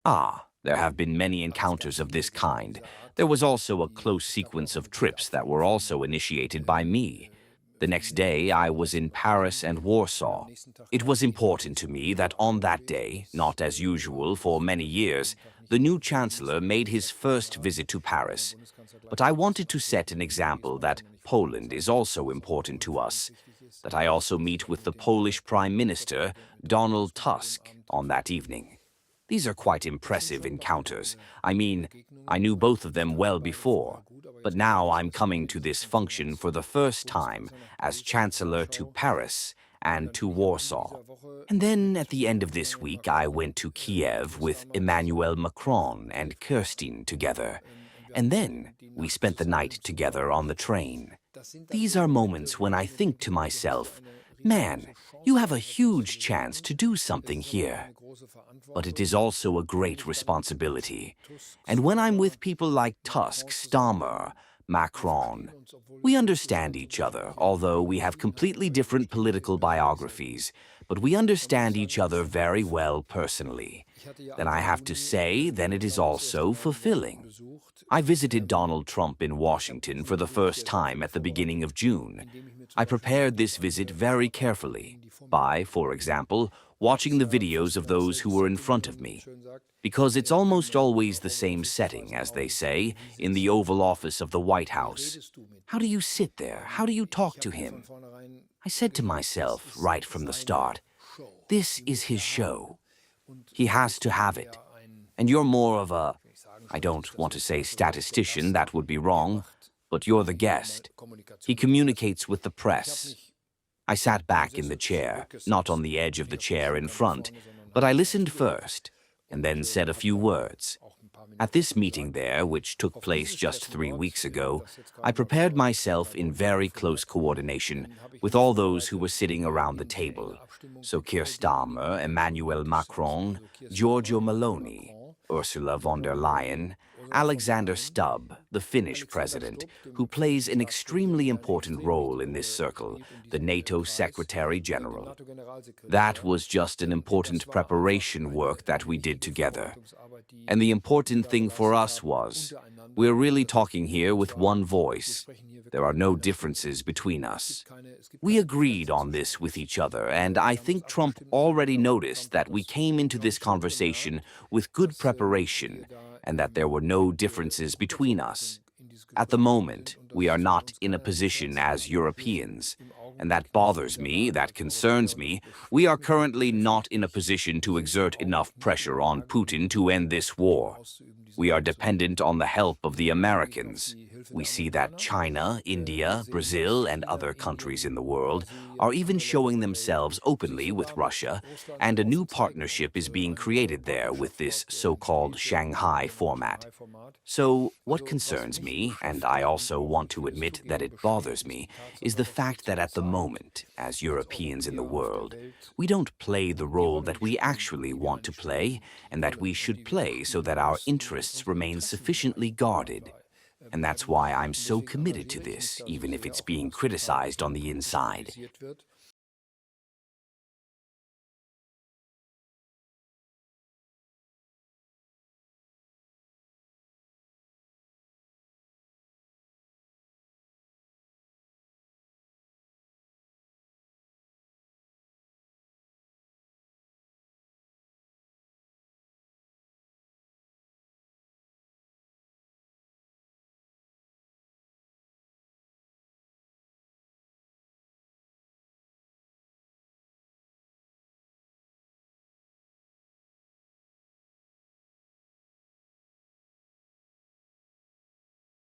There have been many encounters of this kind. There was also a close sequence of trips that were also initiated by me. The next day, I was in Paris and Warsaw. It was important to me that on that day, not as usual for many years, the new Chancellor made his first visit to Paris. But I wanted to set an example that Poland is also important to us, that I also meet with the Polish Prime Minister, Donald Tusk, on that evening. These are quite impressive encounters. I mean, I knew both of them well before, but now I'm coming to this function for the first time as Chancellor to Paris and to Warsaw. And then at the end of this week, I went to Kiev with Emmanuel Macron and Kirstin together. And then we spent the night together on the train. These are moments when I think to myself, man, you have a huge chance to do something here. But it is also a great responsibility. And when I'm with people like Tusk, Starmer, Macron, we understand each other, although we have completely different political biographies, but we understand each other very well personally. Then I have to say, then it is also fulfilling. I visited Donald Trump in Washington for the first time at the beginning of June. I prepared this visit very carefully by, for example, watching the videos of those who were in front of me. Because it's almost always the same setting, as they say, in the Oval Office of the White House. How do you sit there? How do you talk to him? I said to myself right from the start, this is his show. He has to have it. And you're more of a, I don't want to say statistician, that would be wrong, but you're the guest. He communicates with the press. I sat back in the chair, not on the edge of the chair in front, but I listened first, and then said a few words. At this meeting there, which took place just 3 weeks ago, I prepared myself in very close coordination with all those who were sitting around the table. So Keir Starmer, Emmanuel Macron, Giorgio Meloni, Ursula von der Leyen, Alexander Stubb, the Finnish president, who plays an extremely important role in this circle, the NATO Secretary General. That was just an important preparation work that we did together. And the important thing for us was, we're really talking here with one voice. There are no differences between us. We agreed on this with each other, and I think Trump already noticed that we came into this conversation with good preparation and that there were no differences between us. At the moment, we are not in a position as Europeans, and that bothers me, that concerns me. We are currently not in a position to exert enough pressure on Putin to end this war. We are dependent on the help of the Americans. We see that China, India, Brazil, and other countries in the world are even showing themselves openly with Russia, and a new partnership is being created there with this so-called Shanghai format. So, what concerns me, and I also want to admit that it bothers me, is the fact that at the moment, as Europeans in the world, we don't play the role that we actually want to play, and that we should play so that our interests remain sufficiently guarded. And that's why I'm so committed to this, even if it's being criticized on the inside.